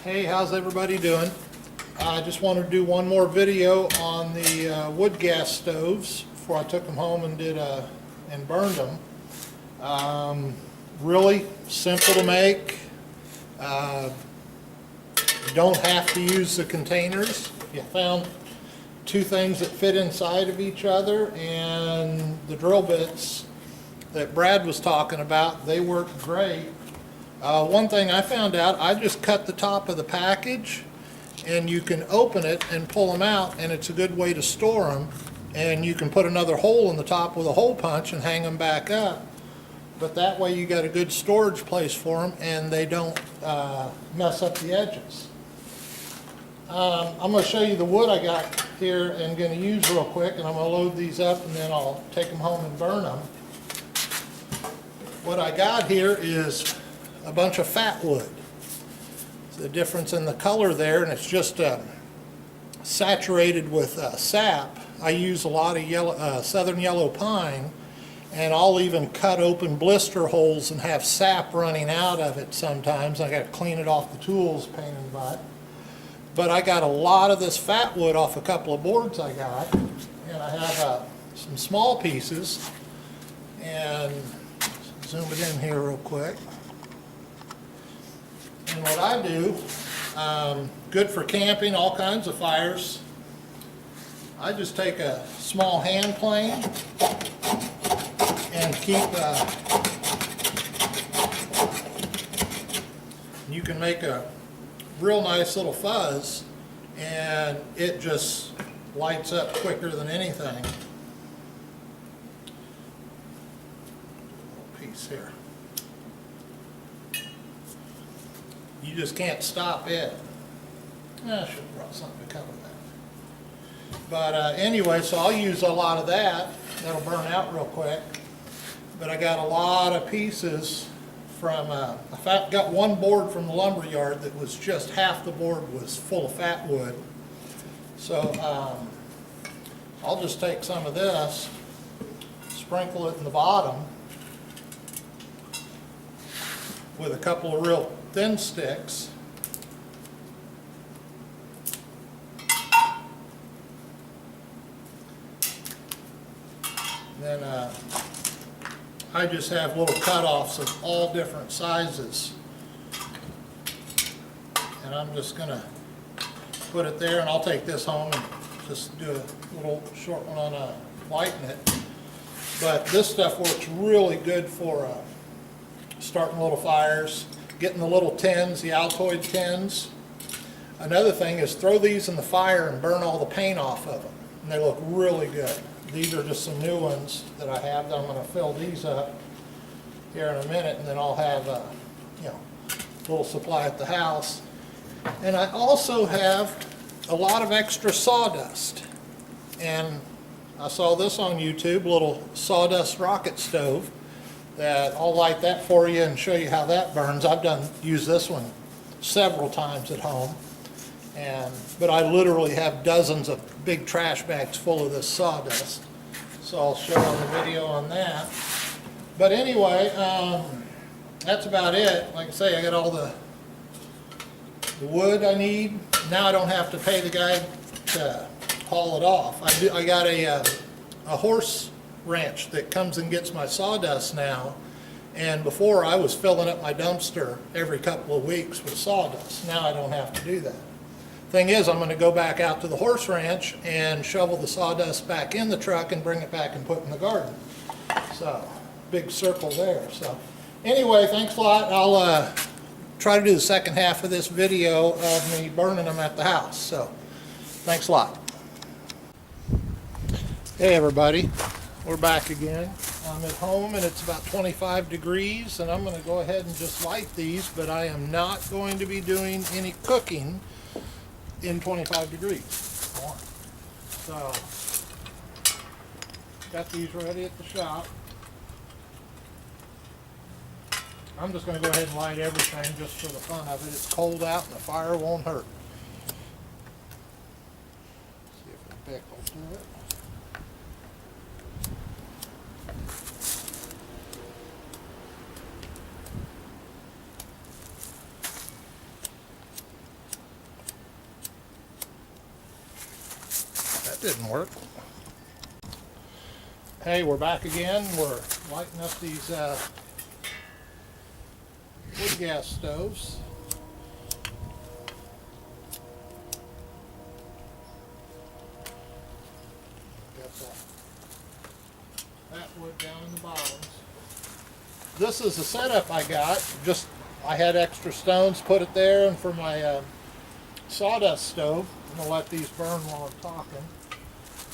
Hey, how's everybody doing? I just wanted to do one more video on the wood gas stoves before I took them home and burned them. Really simple to make. You don't have to use the containers. You found two things that fit inside of each other, and the drill bits that Brad was talking about, they work great. One thing I found out, I just cut the top of the package, and you can open it and pull them out, and it's a good way to store them. And you can put another hole in the top with a hole punch and hang them back up. But that way you got a good storage place for them, and they don't mess up the edges. I'm going to show you the wood I got here and going to use real quick, and I'm going to load these up and then I'll take them home and burn them. What I got here is a bunch of fat wood. The difference in the color there, and it's just saturated with sap. I use a lot of yellow, southern yellow pine, and I'll even cut open blister holes and have sap running out of it sometimes. I got to clean it off the tools, pain in the butt. But I got a lot of this fat wood off a couple of boards I got, and I have some small pieces, and zoom it in here real quick. And what I do, good for camping, all kinds of fires, I just take a small hand plane and keep, you can make a real nice little fuzz, and it just lights up quicker than anything. Little piece here. You just can't stop it. I should have brought something to cover that. But anyway, so I'll use a lot of that. That'll burn out real quick. But I got a lot of pieces from, I got one board from the lumber yard that was just half the board was full of fat wood. So I'll just take some of this, sprinkle it in the bottom with a couple of real thin sticks. Then I just have little cutoffs of all different sizes, and I'm just gonna put it there, and I'll take this home and just do a little short one on lighting it. But this stuff works really good for starting little fires, getting the little tins, the Altoid tins. Another thing is throw these in the fire and burn all the paint off of them, and they look really good. These are just some new ones that I have that I'm going to fill these up here in a minute, and then I'll have a little supply at the house. And I also have a lot of extra sawdust, and I saw this on YouTube, a little sawdust rocket stove. That I'll light that for you and show you how that burns. I've used this one several times at home, but I literally have dozens of big trash bags full of this sawdust. So I'll show on the video on that. But anyway, that's about it. Like I say, I got all the wood I need. Now I don't have to pay the guy to haul it off. I got a horse ranch that comes and gets my sawdust now, and before I was filling up my dumpster every couple of weeks with sawdust. Now I don't have to do that. Thing is, I'm going to go back out to the horse ranch and shovel the sawdust back in the truck and bring it back and put it in the garden. So big circle there. So anyway, thanks a lot. I'll try to do the second half of this video of me burning them at the house. So thanks a lot. Hey everybody, we're back again. I'm at home and it's about 25 degrees, and I'm going to go ahead and just light these, but I am not going to be doing any cooking in 25 degrees. So, got these ready at the shop. I'm just going to go ahead and light everything just for the fun of it. It's cold out and the fire won't hurt. See if the pick will do it. that didn't work. Hey, we're back again. We're lighting up these wood gas stoves. Got that wood down in the bottoms. This is the setup I got. I had extra stones, put it there, and for my sawdust stove, I'm going to let these burn while I'm talking.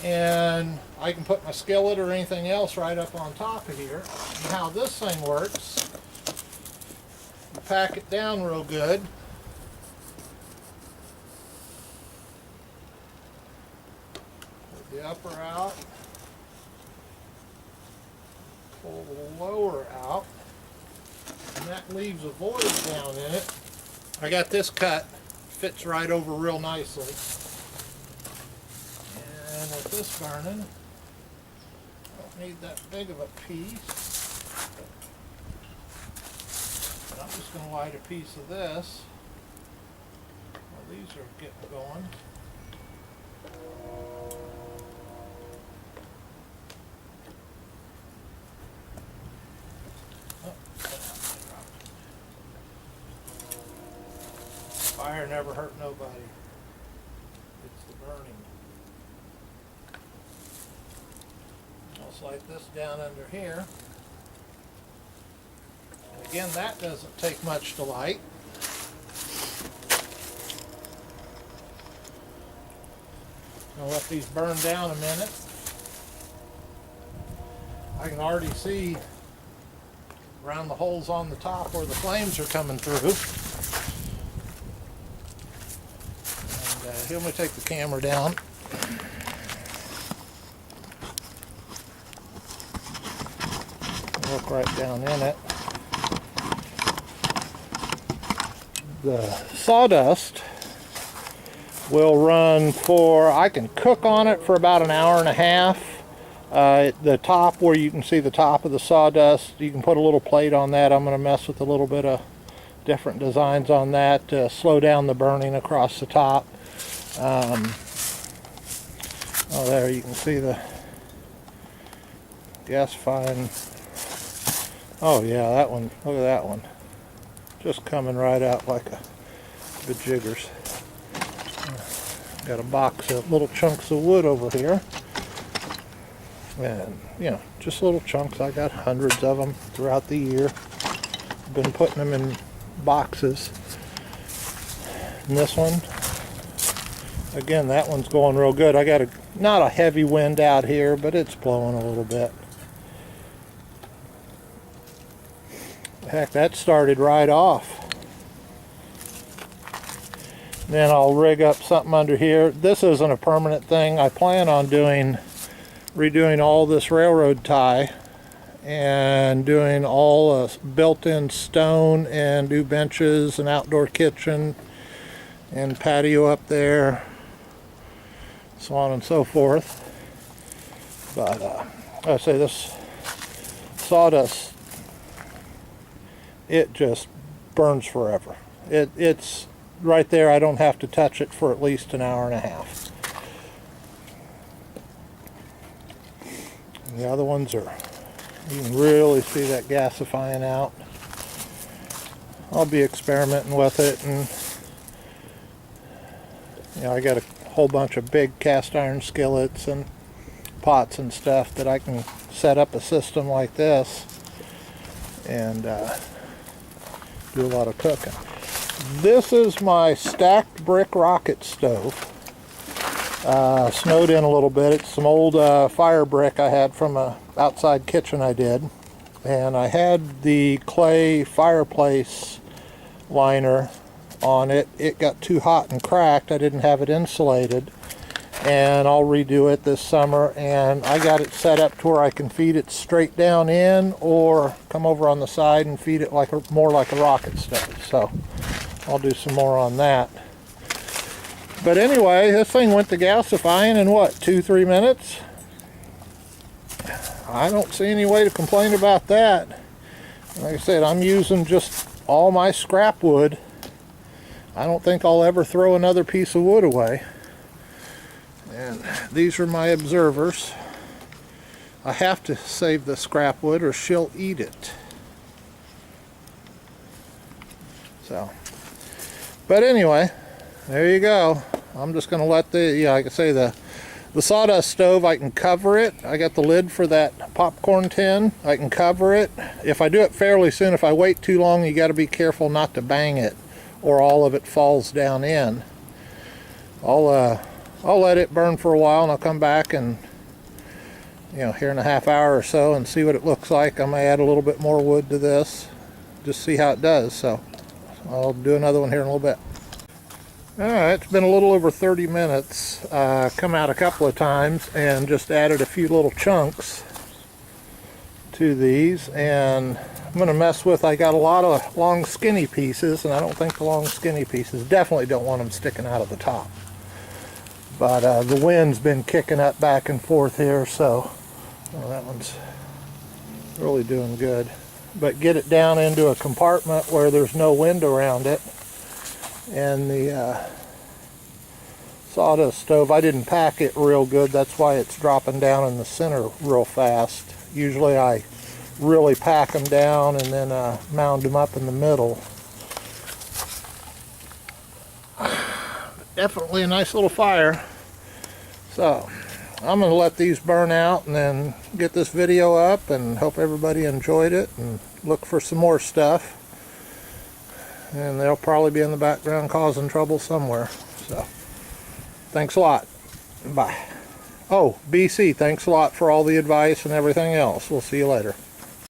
And I can put my skillet or anything else right up on top of here. And how this thing works, you pack it down real good. Put the upper out. Pull the lower out. And that leaves a void down in it. I got this cut. Fits right over real nicely. And with this burning, I don't need that big of a piece. But I'm just going to light a piece of this. Well, these are getting going. Fire never hurt nobody. It's the burning. I'll slide this down under here. And again, that doesn't take much to light. I'll let these burn down a minute. I can already see around the holes on the top where the flames are coming through. Here, let me take the camera down. Look right down in it. The sawdust will run for, I can cook on it for about an hour and a half. The top, where you can see the top of the sawdust, you can put a little plate on that. I'm going to mess with a little bit of different designs on that to slow down the burning across the top. Oh, there you can see the gasifying. Oh yeah, that one, look at that one. Just coming right out like a bejiggers. Got a box of little chunks of wood over here. And, you know, just little chunks. I got hundreds of them throughout the year. Been putting them in boxes. And this one, again, that one's going real good. I got not a heavy wind out here, but it's blowing a little bit. Heck, that started right off. Then I'll rig up something under here. This isn't a permanent thing. I plan on redoing all this railroad tie and doing all built-in stone and do benches and outdoor kitchen and patio up there, so on and so forth. But I say this sawdust, it just burns forever. It's right there. I don't have to touch it for at least an hour and a half. And the other ones are, you can really see that gasifying out. I'll be experimenting with it, and you know, I got a whole bunch of big cast iron skillets and pots and stuff that I can set up a system like this and do a lot of cooking. This is my stacked brick rocket stove. Snowed in a little bit. It's some old fire brick I had from a outside kitchen I did, and I had the clay fireplace liner on it. It got too hot and cracked. I didn't have it insulated, and I'll redo it this summer, and I got it set up to where I can feed it straight down in or come over on the side and feed it more like a rocket stove. So I'll do some more on that. But anyway, this thing went to gasifying in what, 2-3 minutes? I don't see any way to complain about that. Like I said, I'm using just all my scrap wood. I don't think I'll ever throw another piece of wood away. And these are my observers. I have to save the scrap wood or she'll eat it. So, but anyway, there you go. I'm just going to let like I say, the sawdust stove, I can cover it. I got the lid for that popcorn tin. I can cover it. If I do it fairly soon, if I wait too long, you got to be careful not to bang it or all of it falls down in. I'll let it burn for a while and I'll come back and, here in a half hour or so and see what it looks like. I may add a little bit more wood to this, just see how it does. So I'll do another one here in a little bit. Alright, it's been a little over 30 minutes. Come out a couple of times and just added a few little chunks to these, and I'm going to mess with, I got a lot of long skinny pieces, and I don't think the long skinny pieces, definitely don't want them sticking out of the top. But the wind's been kicking up back and forth here, so that one's really doing good. But get it down into a compartment where there's no wind around it. And the sawdust stove, I didn't pack it real good, that's why it's dropping down in the center real fast. Usually I really pack them down and then mound them up in the middle. Definitely a nice little fire. So I'm going to let these burn out and then get this video up, and hope everybody enjoyed it, and look for some more stuff. And they'll probably be in the background causing trouble somewhere. So, thanks a lot. Bye. Oh, BC, thanks a lot for all the advice and everything else. We'll see you later.